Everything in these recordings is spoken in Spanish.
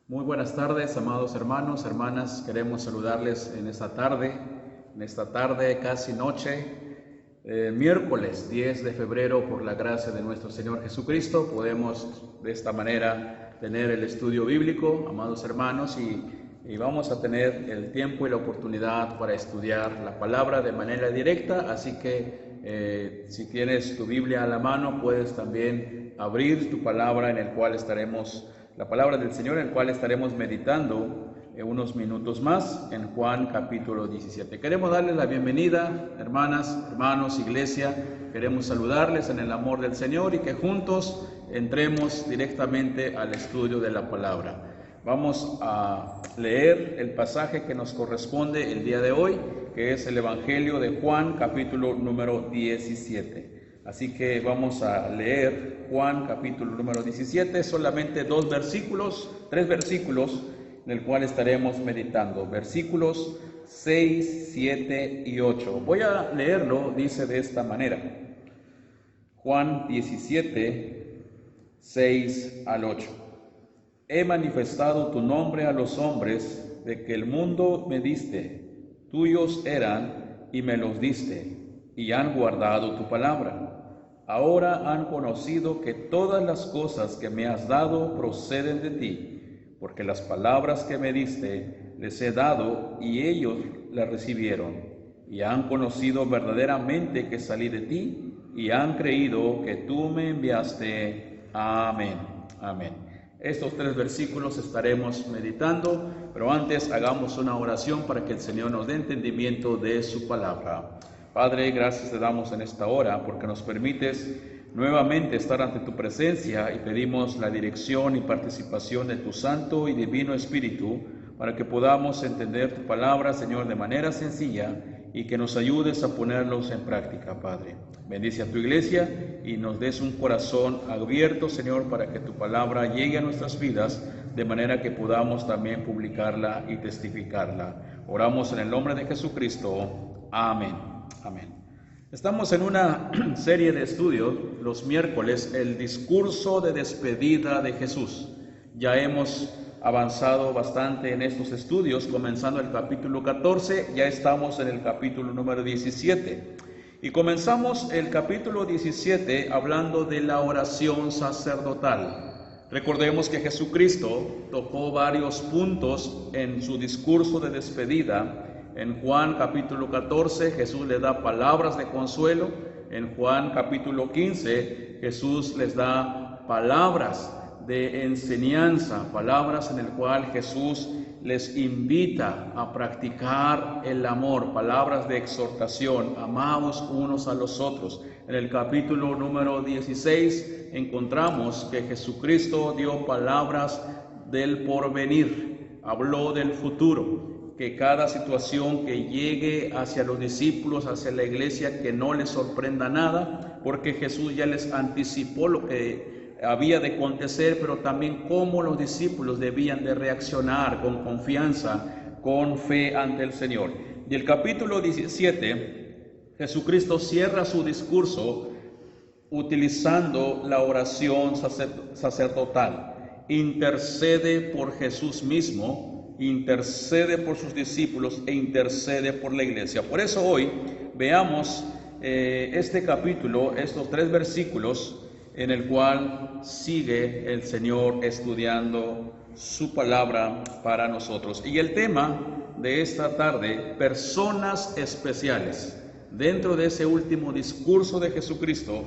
Muy buenas tardes, amados hermanos, hermanas. Queremos saludarles en esta tarde, casi noche, miércoles 10 de febrero, por la gracia de nuestro Señor Jesucristo. Podemos de esta manera tener el estudio bíblico, amados hermanos, y vamos a tener el tiempo y la oportunidad para estudiar la palabra de manera directa. Así que si tienes tu Biblia a la mano, puedes también abrir tu palabra la palabra del Señor, en el cual estaremos meditando unos minutos más en Juan capítulo 17. Queremos darles la bienvenida, hermanas, hermanos, iglesia. Queremos saludarles en el amor del Señor y que juntos entremos directamente al estudio de la palabra. Vamos a leer el pasaje que nos corresponde el día de hoy, que es el Evangelio de Juan capítulo número 17. Así que vamos a leer Juan capítulo número 17, solamente tres versículos en el cual estaremos meditando, versículos 6, 7 y 8. Voy a leerlo, dice de esta manera: Juan 17, 6 al 8. He manifestado tu nombre a los hombres, de que el mundo me diste, tuyos eran y me los diste, y han guardado tu palabra. Ahora han conocido que todas las cosas que me has dado proceden de ti, porque las palabras que me diste les he dado y ellos las recibieron, y han conocido verdaderamente que salí de ti, y han creído que tú me enviaste. Amén. Amén. Estos tres versículos estaremos meditando, pero antes hagamos una oración para que el Señor nos dé entendimiento de su palabra. Padre, gracias te damos en esta hora porque nos permites nuevamente estar ante tu presencia, y pedimos la dirección y participación de tu Santo y Divino Espíritu para que podamos entender tu palabra, Señor, de manera sencilla, y que nos ayudes a ponerlos en práctica, Padre. Bendice a tu iglesia y nos des un corazón abierto, Señor, para que tu palabra llegue a nuestras vidas, de manera que podamos también publicarla y testificarla. Oramos en el nombre de Jesucristo. Amén. Amén. Estamos en una serie de estudios los miércoles, el discurso de despedida de Jesús. Ya hemos avanzado bastante en estos estudios, comenzando el capítulo 14, ya estamos en el capítulo número 17. Y comenzamos el capítulo 17 hablando de la oración sacerdotal. Recordemos que Jesucristo tocó varios puntos en su discurso de despedida. En Juan capítulo 14 Jesús le da palabras de consuelo. En Juan capítulo 15 Jesús les da palabras de enseñanza, palabras en el cual Jesús les invita a practicar el amor, palabras de exhortación: amaos unos a los otros. En el capítulo número 16 encontramos que Jesucristo dio palabras del porvenir, habló del futuro, que cada situación que llegue hacia los discípulos, hacia la iglesia, que no les sorprenda nada, porque Jesús ya les anticipó lo que había de acontecer, pero también cómo los discípulos debían de reaccionar con confianza, con fe ante el Señor. Y el capítulo 17, Jesucristo cierra su discurso utilizando la oración sacerdotal. Intercede por Jesús mismo, intercede por sus discípulos e intercede por la iglesia. Por eso hoy veamos este capítulo, estos tres versículos, en el cual sigue el Señor estudiando su palabra para nosotros. Y el tema de esta tarde: personas especiales. Dentro de ese último discurso de Jesucristo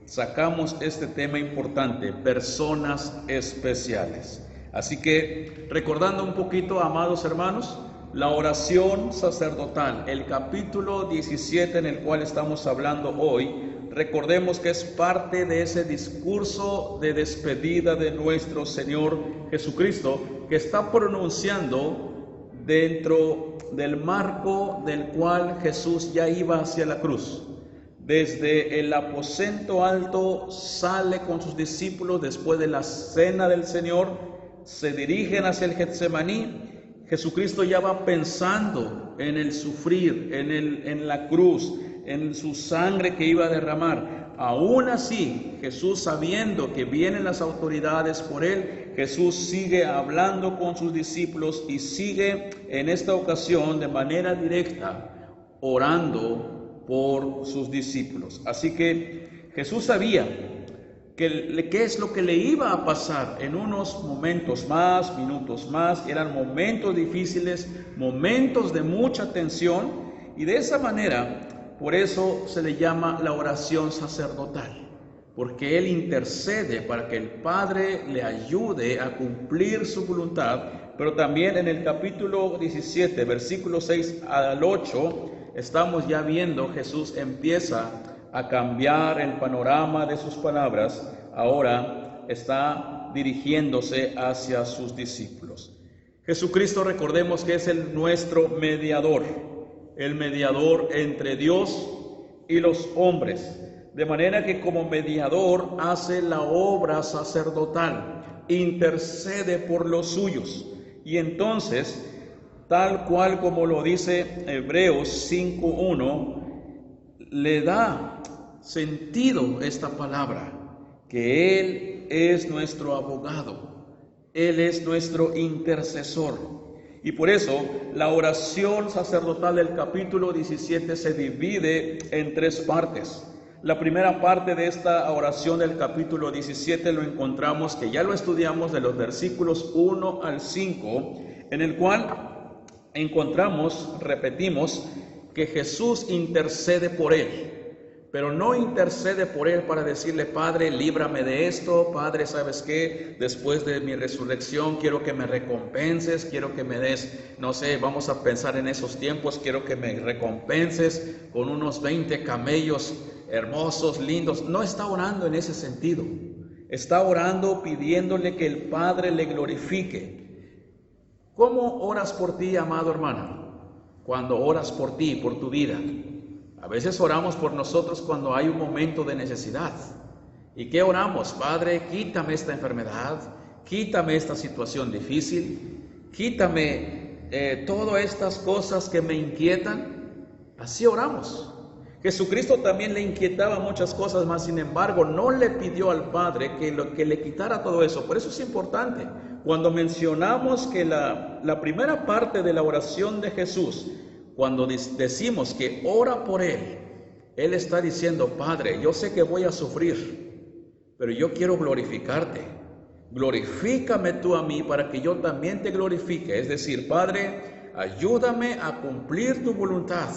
sacamos este tema importante: personas especiales. Así que, recordando un poquito, amados hermanos, la oración sacerdotal, el capítulo 17 en el cual estamos hablando hoy, recordemos que es parte de ese discurso de despedida de nuestro Señor Jesucristo, que está pronunciando dentro del marco del cual Jesús ya iba hacia la cruz. Desde el aposento alto sale con sus discípulos después de la cena del Señor, se dirigen hacia el Getsemaní. Jesucristo ya va pensando en el sufrir, en la cruz, en su sangre que iba a derramar. aún así, Jesús, sabiendo que vienen las autoridades por él, Jesús sigue hablando con sus discípulos y sigue en esta ocasión de manera directa orando por sus discípulos. Así que Jesús sabía qué es lo que le iba a pasar en unos momentos más, minutos más. Eran momentos difíciles, momentos de mucha tensión, y de esa manera, por eso se le llama la oración sacerdotal, porque él intercede para que el Padre le ayude a cumplir su voluntad. Pero también en el capítulo 17, versículos 6 al 8, estamos ya viendo Jesús empieza a cambiar el panorama de sus palabras. Ahora está dirigiéndose hacia sus discípulos. Jesucristo, recordemos que es nuestro mediador, el mediador entre Dios y los hombres, de manera que como mediador hace la obra sacerdotal, intercede por los suyos. Y entonces, tal cual como lo dice Hebreos 5:1, le da sentido esta palabra, que Él es nuestro abogado, Él es nuestro intercesor. Y por eso la oración sacerdotal del capítulo 17 se divide en tres partes. La primera parte de esta oración del capítulo 17 lo encontramos, que ya lo estudiamos, de los versículos 1 al 5, en el cual encontramos, repetimos, que Jesús intercede por él, pero no intercede por él para decirle: Padre, líbrame de esto, Padre, ¿sabes qué? Después de mi resurrección quiero que me recompenses, quiero que me des, no sé, vamos a pensar en esos tiempos, quiero que me recompenses con unos 20 camellos hermosos, lindos. No está orando en ese sentido, está orando pidiéndole que el Padre le glorifique. ¿Cómo oras por ti, amado hermano? Cuando oras por ti, por tu vida. A veces oramos por nosotros cuando hay un momento de necesidad. ¿Y qué oramos? Padre, quítame esta enfermedad, quítame esta situación difícil, quítame todas estas cosas que me inquietan. Así oramos. Jesucristo también le inquietaba muchas cosas más, sin embargo, no le pidió al Padre que le quitara todo eso. Por eso es importante, cuando mencionamos que la primera parte de la oración de Jesús, cuando decimos que ora por Él, Él está diciendo: Padre, yo sé que voy a sufrir, pero yo quiero glorificarte. Glorifícame tú a mí para que yo también te glorifique. Es decir, Padre, ayúdame a cumplir tu voluntad.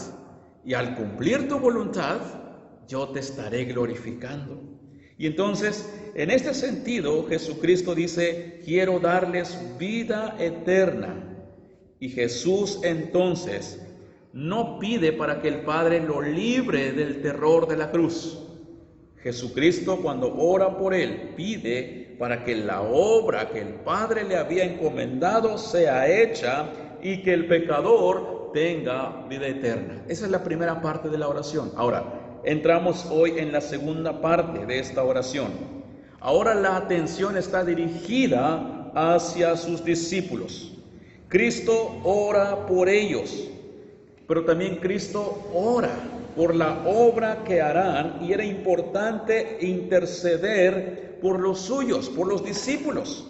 Y al cumplir tu voluntad, yo te estaré glorificando. Y entonces, en este sentido, Jesucristo dice: quiero darles vida eterna. Y Jesús entonces no pide para que el Padre lo libre del terror de la cruz. Jesucristo, cuando ora por él, pide para que la obra que el Padre le había encomendado sea hecha y que el pecador tenga vida eterna. Esa es la primera parte de la oración. Ahora, entramos hoy en la segunda parte de esta oración. Ahora la atención está dirigida hacia sus discípulos. Cristo ora por ellos, pero también Cristo ora por la obra que harán, y era importante interceder por los suyos, por los discípulos.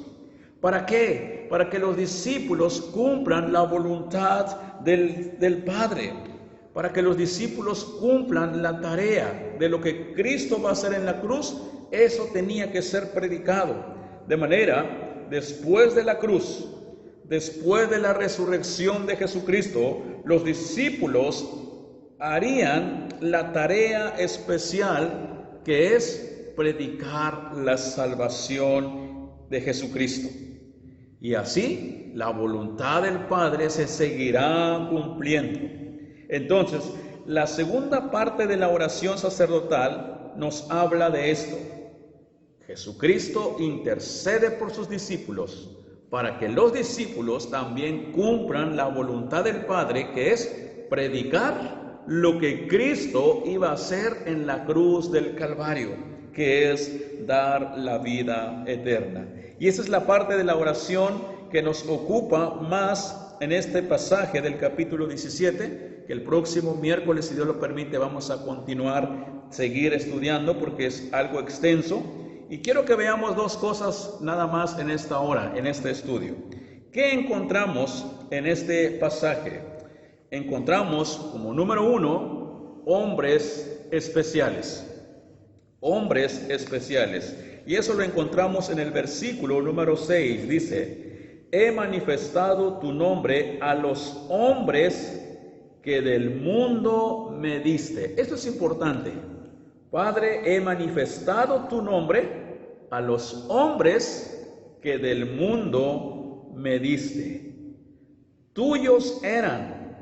¿Para qué? Para que los discípulos cumplan la voluntad del Padre, para que los discípulos cumplan la tarea de lo que Cristo va a hacer en la cruz. Eso tenía que ser predicado. De manera, después de la cruz, después de la resurrección de Jesucristo, los discípulos harían la tarea especial que es predicar la salvación de Jesucristo. Y así la voluntad del Padre se seguirá cumpliendo. Entonces, la segunda parte de la oración sacerdotal nos habla de esto. Jesucristo intercede por sus discípulos para que los discípulos también cumplan la voluntad del Padre, que es predicar lo que Cristo iba a hacer en la cruz del Calvario, que es dar la vida eterna. Y esa es la parte de la oración que nos ocupa más en este pasaje del capítulo 17, que el próximo miércoles, si Dios lo permite, vamos a continuar seguir estudiando porque es algo extenso. Y quiero que veamos dos cosas nada más en esta hora, en este estudio. ¿Qué encontramos en este pasaje? Encontramos como número uno, hombres especiales. Hombres especiales. Y eso lo encontramos en el versículo número 6. Dice: he manifestado tu nombre a los hombres que del mundo me diste. Esto es importante. Padre, he manifestado tu nombre a los hombres que del mundo me diste. Tuyos eran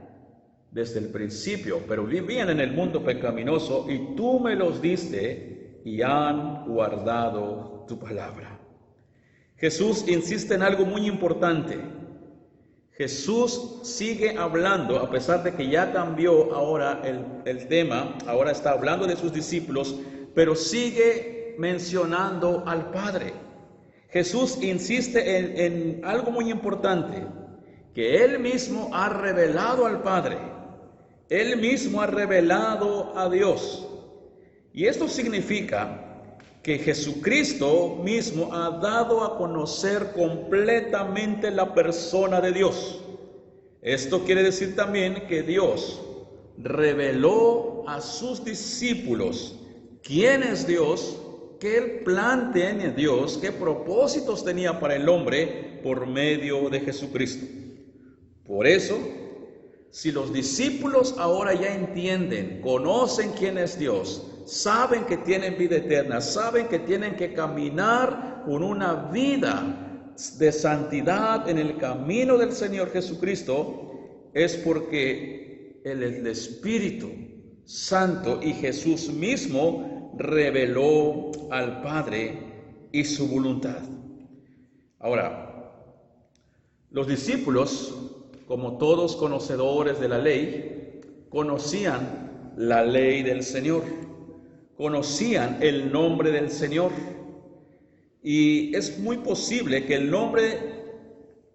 desde el principio, pero vivían en el mundo pecaminoso, y tú me los diste y han guardado tu palabra. Jesús insiste en algo muy importante. Jesús sigue hablando, a pesar de que ya cambió ahora el tema, ahora está hablando de sus discípulos, pero sigue mencionando al Padre. Jesús insiste en algo muy importante, que Él mismo ha revelado al Padre. Él mismo ha revelado a Dios. Y esto significa que Jesucristo mismo ha dado a conocer completamente la persona de Dios. Esto quiere decir también que Dios reveló a sus discípulos quién es Dios, qué plan tiene Dios, qué propósitos tenía para el hombre por medio de Jesucristo. Por eso, si los discípulos ahora ya entienden, conocen quién es Dios, saben que tienen vida eterna, saben que tienen que caminar con una vida de santidad en el camino del Señor Jesucristo, es porque el Espíritu Santo y Jesús mismo reveló al Padre y su voluntad. Ahora, los discípulos, como todos conocedores de la ley, conocían la ley del Señor, conocían el nombre del Señor. Y es muy posible que el nombre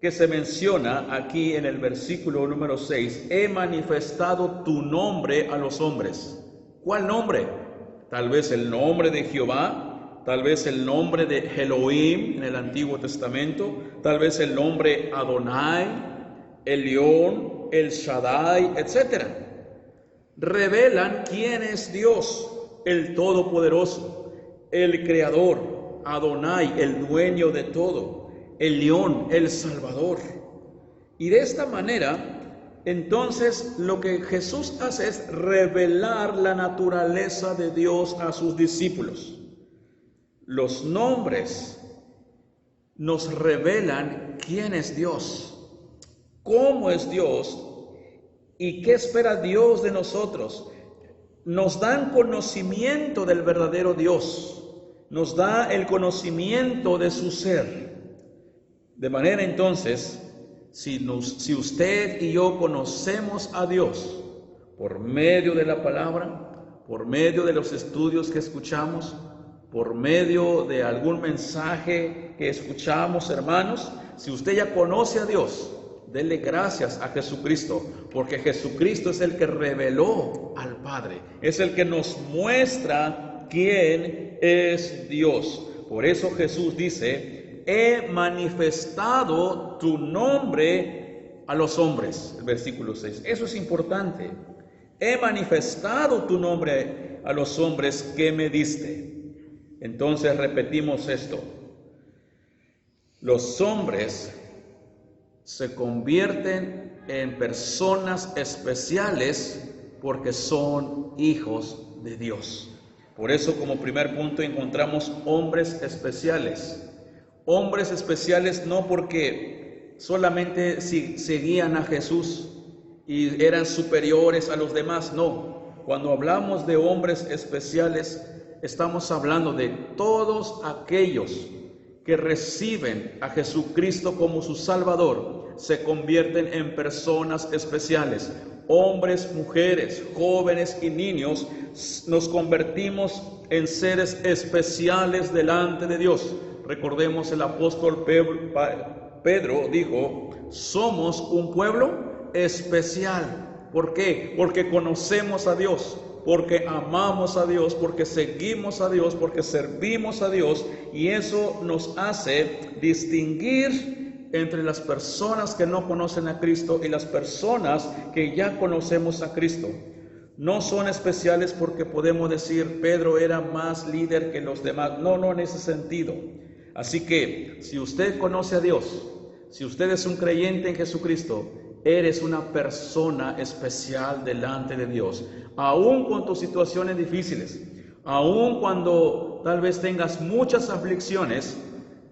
que se menciona aquí en el versículo número 6, he manifestado tu nombre a los hombres. ¿Cuál nombre? Tal vez el nombre de Jehová, tal vez el nombre de Elohim en el Antiguo Testamento, tal vez el nombre Adonai, Elión, El Shaddai, etc. Revelan quién es Dios, el Todopoderoso, el Creador, Adonai, el dueño de todo, Elión, el Salvador. Y de esta manera, entonces, lo que Jesús hace es revelar la naturaleza de Dios a sus discípulos. Los nombres nos revelan quién es Dios, cómo es Dios y qué espera Dios de nosotros. Nos dan conocimiento del verdadero Dios, nos da el conocimiento de su ser. De manera entonces, si usted y yo conocemos a Dios por medio de la palabra, por medio de los estudios que escuchamos, por medio de algún mensaje que escuchamos, hermanos, si usted ya conoce a Dios, dele gracias a Jesucristo, porque Jesucristo es el que reveló al Padre, es el que nos muestra quién es Dios. Por eso Jesús dice, he manifestado tu nombre a los hombres, el versículo 6. Eso es importante. He manifestado tu nombre a los hombres que me diste. Entonces repetimos esto. Los hombres se convierten en personas especiales porque son hijos de Dios. Por eso, como primer punto, encontramos hombres especiales. Hombres especiales no porque solamente seguían a Jesús y eran superiores a los demás, no. Cuando hablamos de hombres especiales, estamos hablando de todos aquellos que reciben a Jesucristo como su Salvador, se convierten en personas especiales. Hombres, mujeres, jóvenes y niños, nos convertimos en seres especiales delante de Dios. Recordemos, el apóstol Pedro dijo, somos un pueblo especial. ¿Por qué? Porque conocemos a Dios. porque amamos a Dios, porque seguimos a Dios, porque servimos a Dios, y eso nos hace distinguir entre las personas que no conocen a Cristo y las personas que ya conocemos a Cristo. No son especiales porque podemos decir Pedro era más líder que los demás. No en ese sentido. Así que si usted conoce a Dios, si usted es un creyente en Jesucristo, eres una persona especial delante de Dios. Aún con tus situaciones difíciles, aún cuando tal vez tengas muchas aflicciones,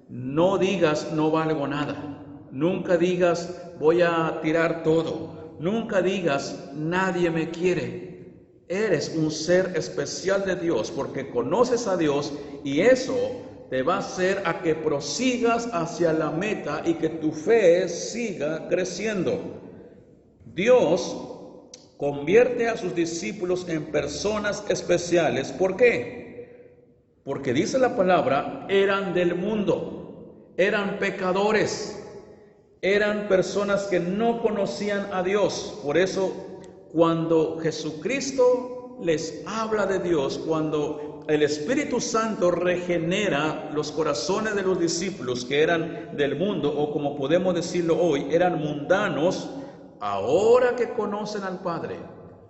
no digas no valgo nada. Nunca digas voy a tirar todo. Nunca digas nadie me quiere. Eres un ser especial de Dios porque conoces a Dios, y eso te va a hacer a que prosigas hacia la meta y que tu fe siga creciendo. Dios convierte a sus discípulos en personas especiales. ¿Por qué? Porque dice la palabra, eran del mundo, eran pecadores, eran personas que no conocían a Dios. Por eso, cuando Jesucristo les habla de Dios, cuando el Espíritu Santo regenera los corazones de los discípulos que eran del mundo, o como podemos decirlo hoy, eran mundanos, ahora que conocen al Padre,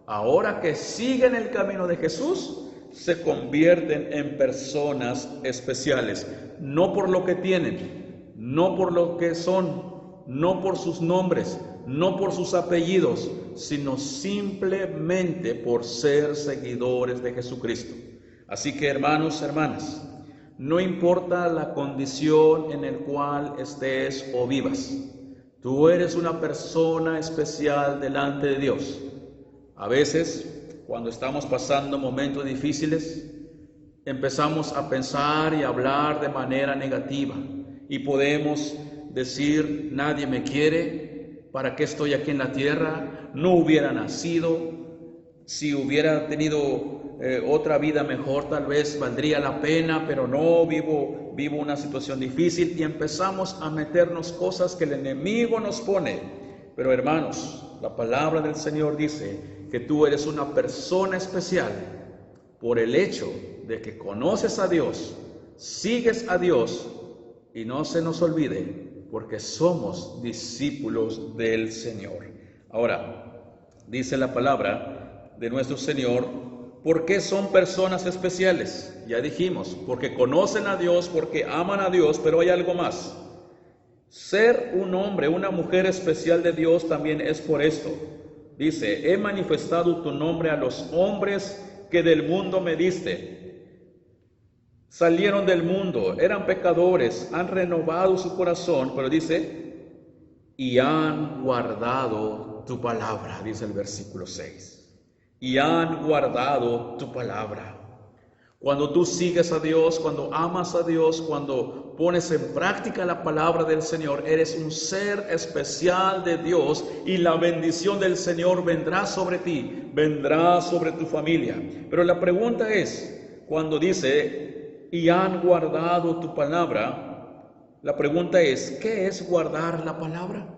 ahora que siguen el camino de Jesús, se convierten en personas especiales, no por lo que tienen, no por lo que son, no por sus nombres, no por sus apellidos, sino simplemente por ser seguidores de Jesucristo. Así que, hermanos, hermanas, no importa la condición en la cual estés o vivas, tú eres una persona especial delante de Dios. A veces, cuando estamos pasando momentos difíciles, empezamos a pensar y a hablar de manera negativa, y podemos decir, nadie me quiere, ¿para qué estoy aquí en la tierra? No hubiera nacido, si hubiera tenido otra vida mejor, tal vez valdría la pena, pero no, vivo una situación difícil, y empezamos a meternos cosas que el enemigo nos pone. Pero hermanos, la palabra del Señor dice que tú eres una persona especial por el hecho de que conoces a Dios, sigues a Dios, y no se nos olvide, porque somos discípulos del Señor. Ahora, dice la palabra de nuestro Señor, ¿por qué son personas especiales? Ya dijimos, porque conocen a Dios, porque aman a Dios, pero hay algo más. Ser un hombre, una mujer especial de Dios también es por esto. Dice, he manifestado tu nombre a los hombres que del mundo me diste. Salieron del mundo, eran pecadores, han renovado su corazón, pero dice, y han guardado tu palabra, dice el versículo 6. Y han guardado tu palabra. Cuando tú sigues a Dios, cuando amas a Dios, cuando pones en práctica la palabra del Señor, eres un ser especial de Dios, y la bendición del Señor vendrá sobre ti, vendrá sobre tu familia. Pero la pregunta es, cuando dice, y han guardado tu palabra, la pregunta es, ¿qué es guardar la palabra?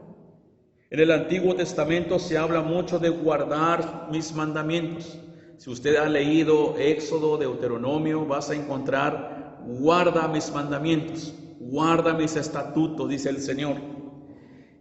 En el Antiguo Testamento se habla mucho de guardar mis mandamientos. Si usted ha leído Éxodo, Deuteronomio, vas a encontrar, guarda mis mandamientos, guarda mis estatutos, dice el Señor.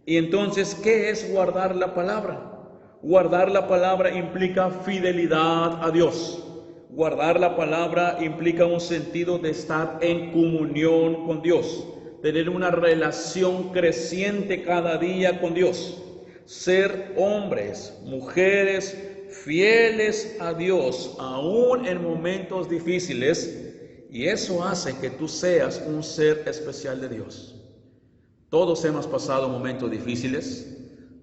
Y entonces, ¿qué es guardar la palabra? Guardar la palabra implica fidelidad a Dios. Guardar la palabra implica un sentido de estar en comunión con Dios, tener una relación creciente cada día con Dios, ser hombres, mujeres fieles a Dios, aún en momentos difíciles, y eso hace que tú seas un ser especial de Dios. Todos hemos pasado momentos difíciles.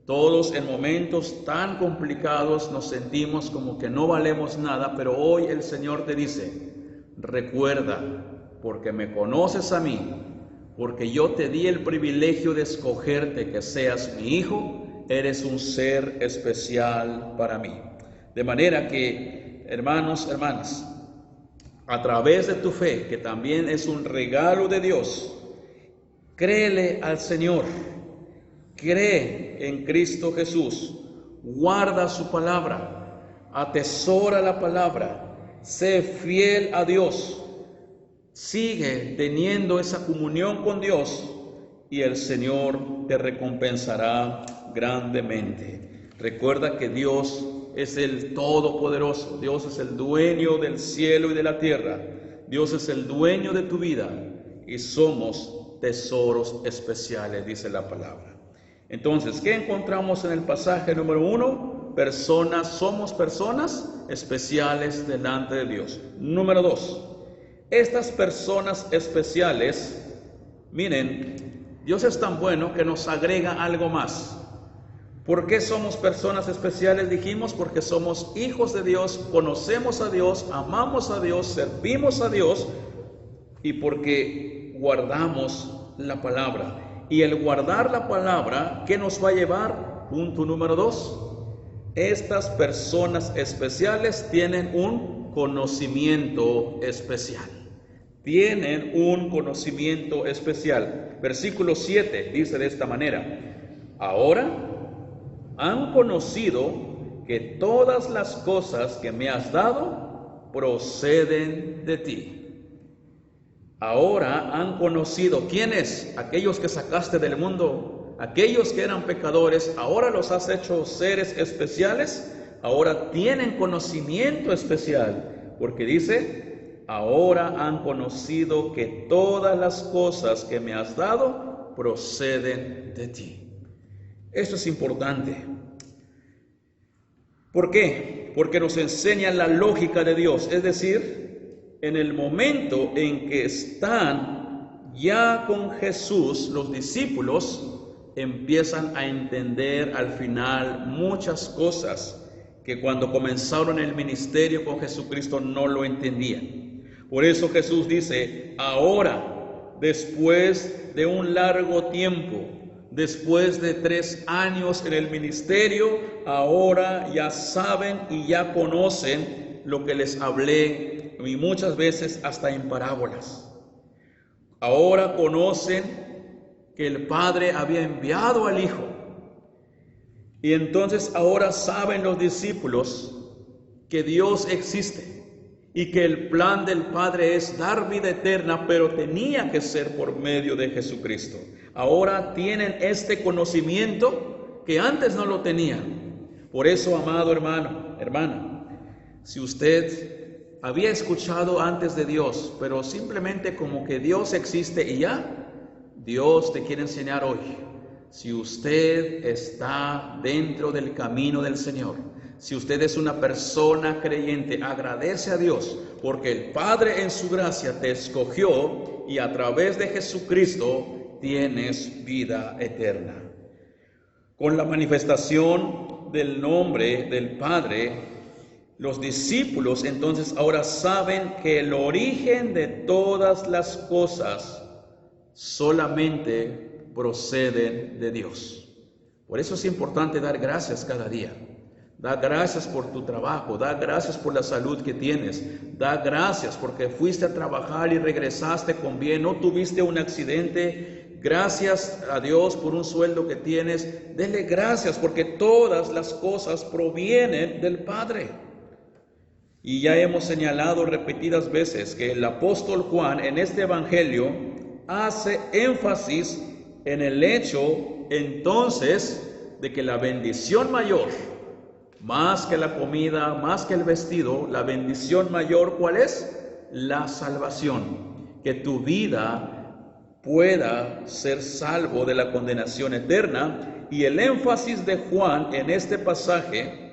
Todos en momentos tan complicados nos sentimos como que no valemos nada, pero hoy el Señor te dice, recuerda, porque me conoces a mí, porque yo te di el privilegio de escogerte que seas mi hijo, eres un ser especial para mí. De manera que, hermanos, hermanas, a través de tu fe, que también es un regalo de Dios, créele al Señor. Cree en Cristo Jesús, guarda su palabra, atesora la palabra, sé fiel a Dios, sigue teniendo esa comunión con Dios y el Señor te recompensará grandemente. Recuerda que Dios es el Todopoderoso, Dios es el dueño del cielo y de la tierra, Dios es el dueño de tu vida y somos tesoros especiales, dice la palabra. Entonces, ¿qué encontramos en el pasaje número 1? Somos personas especiales delante de Dios. Número 2, estas personas especiales, miren, Dios es tan bueno que nos agrega algo más. ¿Por qué somos personas especiales? Dijimos, porque somos hijos de Dios, conocemos a Dios, amamos a Dios, servimos a Dios y porque guardamos la palabra. Y el guardar la palabra, ¿qué nos va a llevar? Punto número 2. Estas personas especiales tienen un conocimiento especial. Tienen un conocimiento especial. Versículo 7 dice de esta manera: ahora han conocido que todas las cosas que me has dado proceden de ti. Ahora han conocido, ¿quiénes? Aquellos que sacaste del mundo, aquellos que eran pecadores, ahora los has hecho seres especiales, ahora tienen conocimiento especial, porque dice, ahora han conocido que todas las cosas que me has dado proceden de ti. Esto es importante. ¿Por qué? Porque nos enseña la lógica de Dios, es decir, en el momento en que están ya con Jesús, los discípulos empiezan a entender al final muchas cosas que cuando comenzaron el ministerio con Jesucristo no lo entendían. Por eso Jesús dice, ahora, después de un largo tiempo, después de 3 años en el ministerio, ahora ya saben y ya conocen lo que les hablé y muchas veces hasta en parábolas. Ahora conocen que el Padre había enviado al Hijo. Y entonces ahora saben los discípulos que Dios existe y que el plan del Padre es dar vida eterna, pero tenía que ser por medio de Jesucristo. Ahora tienen este conocimiento que antes no lo tenían. Por eso, amado hermano, hermana, si usted había escuchado antes de Dios, pero simplemente como que Dios existe y ya, Dios te quiere enseñar hoy. Si usted está dentro del camino del Señor, si usted es una persona creyente, agradece a Dios porque el Padre en su gracia te escogió y a través de Jesucristo tienes vida eterna. Con la manifestación del nombre del Padre, los discípulos entonces ahora saben que el origen de todas las cosas solamente proceden de Dios. Por eso es importante dar gracias cada día. Da gracias por tu trabajo, da gracias por la salud que tienes, da gracias porque fuiste a trabajar y regresaste con bien, no tuviste un accidente, gracias a Dios por un sueldo que tienes, dele gracias porque todas las cosas provienen del Padre. Y ya hemos señalado repetidas veces que el apóstol Juan en este evangelio hace énfasis en el hecho entonces de que la bendición mayor, más que la comida, más que el vestido, la bendición mayor, ¿cuál es? La salvación. Que tu vida pueda ser salvo de la condenación eterna. Y el énfasis de Juan en este pasaje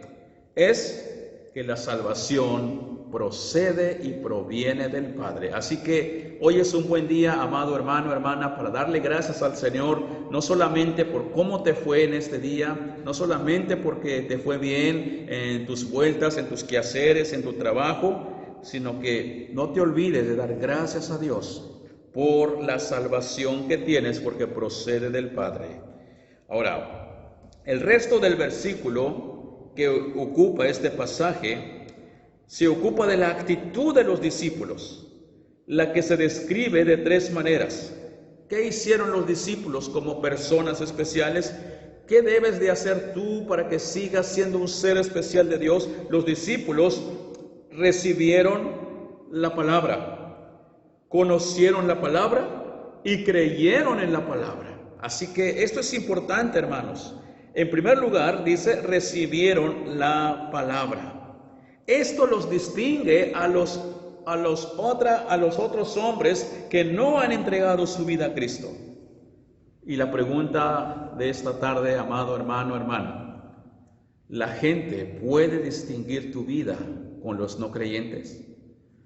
es que la salvación procede y proviene del Padre. Así que hoy es un buen día, amado hermano, hermana, para darle gracias al Señor, no solamente por cómo te fue en este día, no solamente porque te fue bien en tus vueltas, en tus quehaceres, en tu trabajo, sino que no te olvides de dar gracias a Dios por la salvación que tienes, porque procede del Padre. Ahora, el resto del versículo que ocupa este pasaje se ocupa de la actitud de los discípulos, la que se describe de 3 maneras. ¿Qué hicieron los discípulos como personas especiales? ¿Qué debes de hacer tú para que sigas siendo un ser especial de Dios? Los discípulos recibieron la palabra, conocieron la palabra y creyeron en la palabra. Así que esto es importante, hermanos. En primer lugar, dice, recibieron la palabra. Esto los distingue a los otros hombres que no han entregado su vida a Cristo. Y la pregunta de esta tarde, amado hermano, hermana, ¿la gente puede distinguir tu vida con los no creyentes?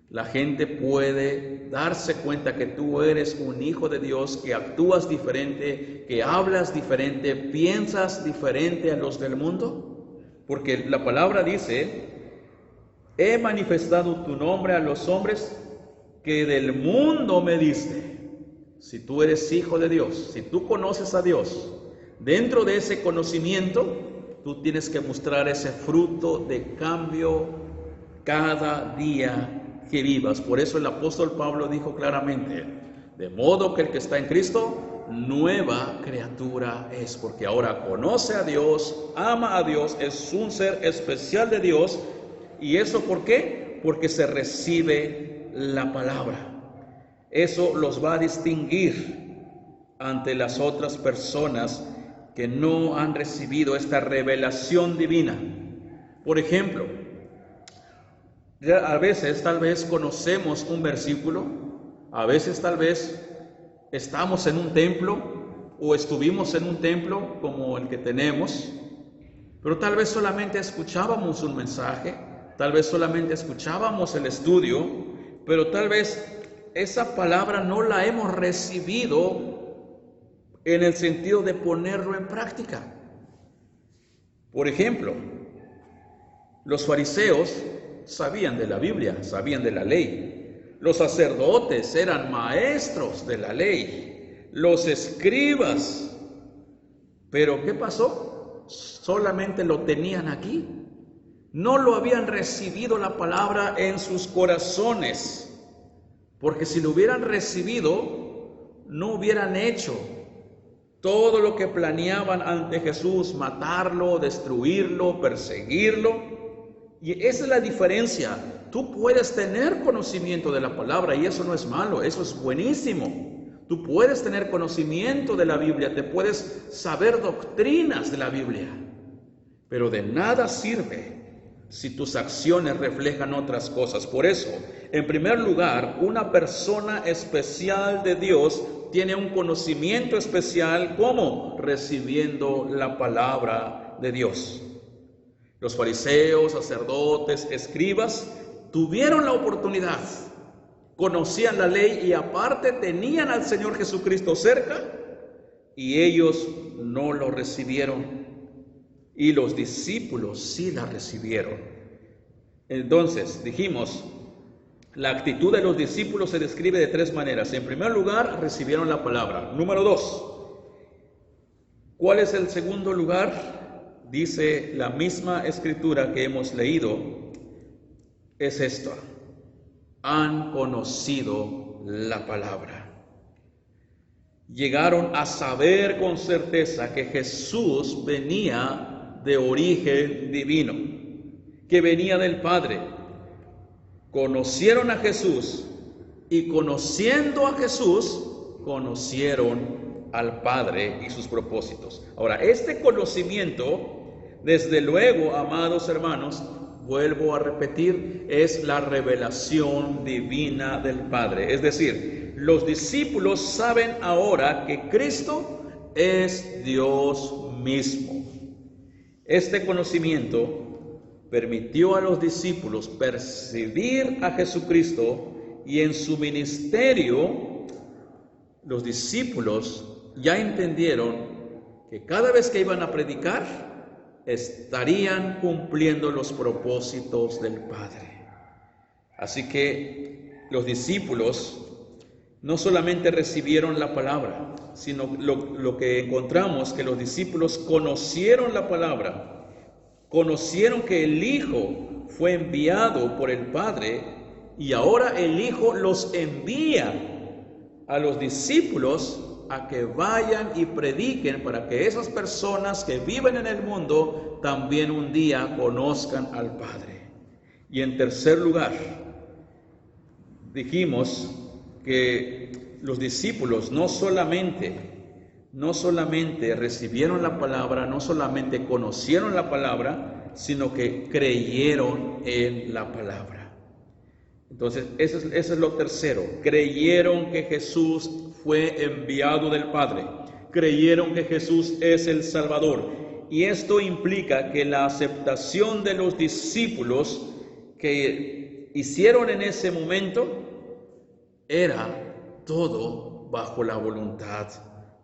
¿La gente puede darse cuenta que tú eres un hijo de Dios, que actúas diferente, que hablas diferente, piensas diferente a los del mundo? Porque la palabra dice, he manifestado tu nombre a los hombres que del mundo me diste. Si tú eres hijo de Dios, si tú conoces a Dios, dentro de ese conocimiento, tú tienes que mostrar ese fruto de cambio cada día que vivas. Por eso el apóstol Pablo dijo claramente, de modo que el que está en Cristo, nueva criatura es, porque ahora conoce a Dios, ama a Dios, es un ser especial de Dios. ¿Y eso por qué? Porque se recibe la palabra. Eso los va a distinguir ante las otras personas que no han recibido esta revelación divina. Por ejemplo, a veces tal vez conocemos un versículo, a veces tal vez estamos en un templo o estuvimos en un templo como el que tenemos, pero tal vez solamente escuchábamos un mensaje, tal vez solamente escuchábamos el estudio, pero tal vez esa palabra no la hemos recibido en el sentido de ponerlo en práctica. Por ejemplo, los fariseos sabían de la Biblia, sabían de la ley. Los sacerdotes eran maestros de la ley. Los escribas. Pero ¿qué pasó? Solamente lo tenían aquí. No lo habían recibido la palabra en sus corazones. Porque si lo hubieran recibido, no hubieran hecho todo lo que planeaban ante Jesús, matarlo, destruirlo, perseguirlo. Y esa es la diferencia. Tú puedes tener conocimiento de la palabra y eso no es malo, eso es buenísimo. Tú puedes tener conocimiento de la Biblia, te puedes saber doctrinas de la Biblia, pero de nada sirve si tus acciones reflejan otras cosas. Por eso, en primer lugar, una persona especial de Dios tiene un conocimiento especial. ¿Cómo? Recibiendo la palabra de Dios. Los fariseos, sacerdotes, escribas tuvieron la oportunidad, conocían la ley y aparte tenían al Señor Jesucristo cerca y ellos no lo recibieron. Y los discípulos sí la recibieron. Entonces, dijimos, la actitud de los discípulos se describe de tres maneras. En primer lugar, recibieron la palabra. Número 2, ¿cuál es el segundo lugar? Dice la misma escritura que hemos leído, es esta: han conocido la palabra. Llegaron a saber con certeza que Jesús venía de origen divino, que venía del Padre. Conocieron a Jesús y conociendo a Jesús, conocieron al Padre y sus propósitos. Ahora, este conocimiento, desde luego, amados hermanos, vuelvo a repetir, es la revelación divina del Padre. Es decir, los discípulos saben ahora que Cristo es Dios mismo. Este conocimiento permitió a los discípulos percibir a Jesucristo y en su ministerio los discípulos ya entendieron que cada vez que iban a predicar estarían cumpliendo los propósitos del Padre. Así que los discípulos no solamente recibieron la palabra, sino lo que encontramos, que los discípulos conocieron la palabra, conocieron que el Hijo fue enviado por el Padre y ahora el Hijo los envía a los discípulos a que vayan y prediquen para que esas personas que viven en el mundo también un día conozcan al Padre. Y en tercer lugar, dijimos que los discípulos no solamente recibieron la palabra, no solamente conocieron la palabra, sino que creyeron en la palabra. Entonces, eso es lo tercero. Creyeron que Jesús fue enviado del Padre. Creyeron que Jesús es el Salvador. Y esto implica que la aceptación de los discípulos que hicieron en ese momento era todo bajo la voluntad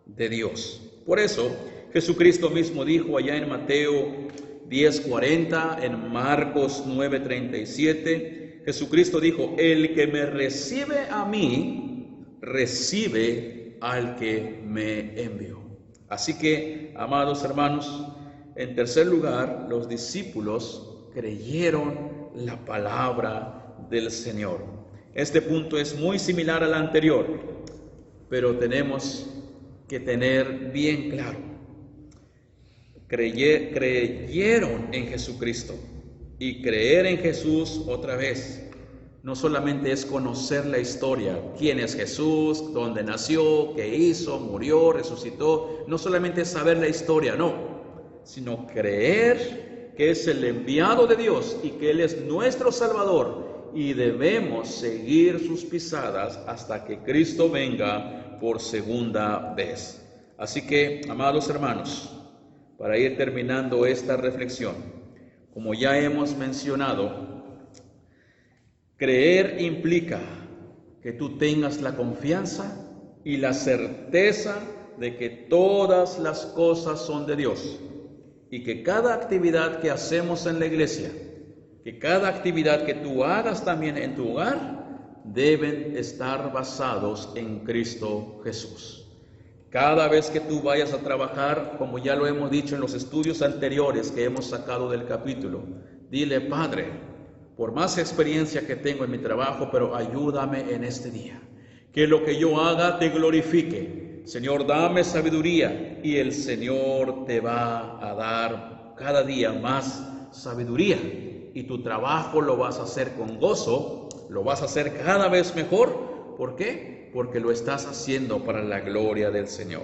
de Dios. Por eso, Jesucristo mismo dijo allá en Mateo 10:40, en Marcos 9:37, Jesucristo dijo: el que me recibe a mí, recibe al que me envió. Así que, amados hermanos, en tercer lugar, los discípulos creyeron la palabra del Señor. Este punto es muy similar al anterior, pero tenemos que tener bien claro: creyeron en Jesucristo. Y creer en Jesús, otra vez, no solamente es conocer la historia, quién es Jesús, dónde nació, qué hizo, murió, resucitó, no solamente es saber la historia, no, sino creer que es el enviado de Dios y que Él es nuestro Salvador y debemos seguir sus pisadas hasta que Cristo venga por segunda vez. Así que, amados hermanos, para ir terminando esta reflexión, como ya hemos mencionado, creer implica que tú tengas la confianza y la certeza de que todas las cosas son de Dios y que cada actividad que hacemos en la iglesia, que cada actividad que tú hagas también en tu hogar, deben estar basados en Cristo Jesús. Cada vez que tú vayas a trabajar, como ya lo hemos dicho en los estudios anteriores que hemos sacado del capítulo, dile: Padre, por más experiencia que tengo en mi trabajo, pero ayúdame en este día. Que lo que yo haga te glorifique. Señor, dame sabiduría, y el Señor te va a dar cada día más sabiduría. Y tu trabajo lo vas a hacer con gozo, lo vas a hacer cada vez mejor. ¿Por qué? Porque lo estás haciendo para la gloria del Señor.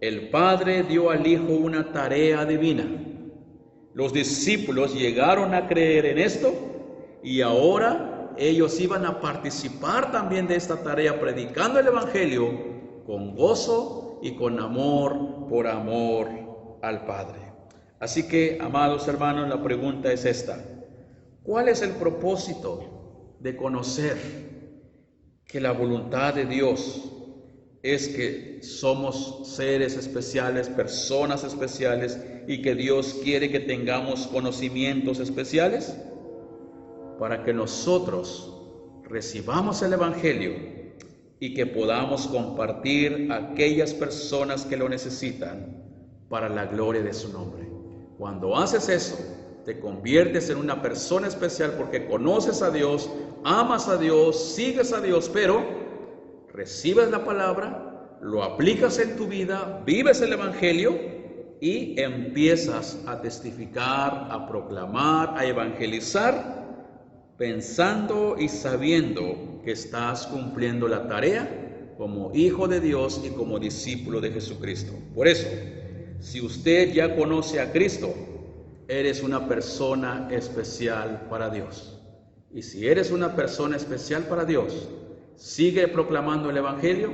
El Padre dio al Hijo una tarea divina. Los discípulos llegaron a creer en esto y ahora ellos iban a participar también de esta tarea, predicando el Evangelio con gozo y con amor, por amor al Padre. Así que, amados hermanos, la pregunta es esta: ¿cuál es el propósito de conocer que la voluntad de Dios es que somos seres especiales, personas especiales, y que Dios quiere que tengamos conocimientos especiales? Para que nosotros recibamos el Evangelio y que podamos compartir a aquellas personas que lo necesitan para la gloria de su nombre. Cuando haces eso, te conviertes en una persona especial porque conoces a Dios, amas a Dios, sigues a Dios, pero recibes la palabra, lo aplicas en tu vida, vives el Evangelio y empiezas a testificar, a proclamar, a evangelizar, pensando y sabiendo que estás cumpliendo la tarea como hijo de Dios y como discípulo de Jesucristo. Por eso, si usted ya conoce a Cristo, eres una persona especial para Dios. Y si eres una persona especial para Dios, sigue proclamando el Evangelio,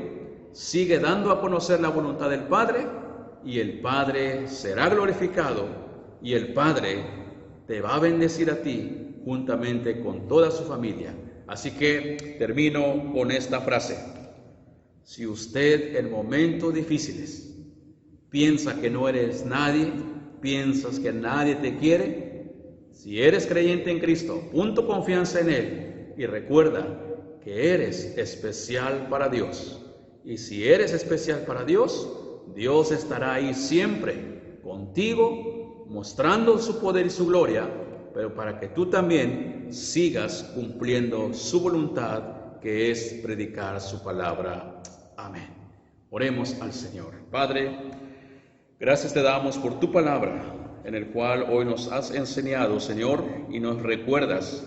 sigue dando a conocer la voluntad del Padre, y el Padre será glorificado, y el Padre te va a bendecir a ti juntamente con toda su familia. Así que termino con esta frase: si usted en momentos difíciles piensa que no eres nadie, piensas que nadie te quiere, si eres creyente en Cristo, pon tu confianza en Él y recuerda que eres especial para Dios. Y si eres especial para Dios, Dios estará ahí siempre contigo, mostrando su poder y su gloria, pero para que tú también sigas cumpliendo su voluntad, que es predicar su palabra. Amén. Oremos al Señor. Padre, gracias te damos por tu palabra, en el cual hoy nos has enseñado, Señor, y nos recuerdas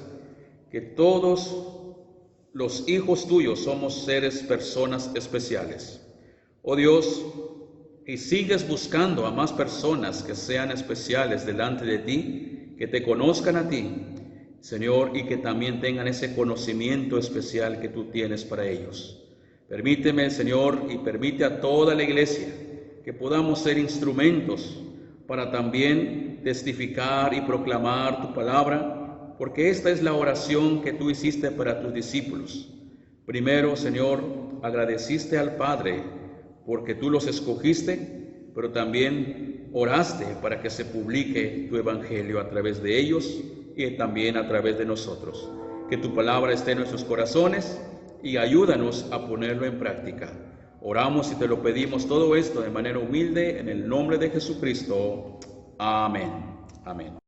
que todos los hijos tuyos somos personas especiales. Oh Dios, y sigues buscando a más personas que sean especiales delante de ti, que te conozcan a ti, Señor, y que también tengan ese conocimiento especial que tú tienes para ellos. Permíteme, Señor, y permite a toda la iglesia que podamos ser instrumentos para también testificar y proclamar tu palabra, porque esta es la oración que tú hiciste para tus discípulos. Primero, Señor, agradeciste al Padre porque tú los escogiste, pero también oraste para que se publique tu evangelio a través de ellos y también a través de nosotros. Que tu palabra esté en nuestros corazones y ayúdanos a ponerlo en práctica. Oramos y te lo pedimos todo esto de manera humilde en el nombre de Jesucristo. Amén. Amén.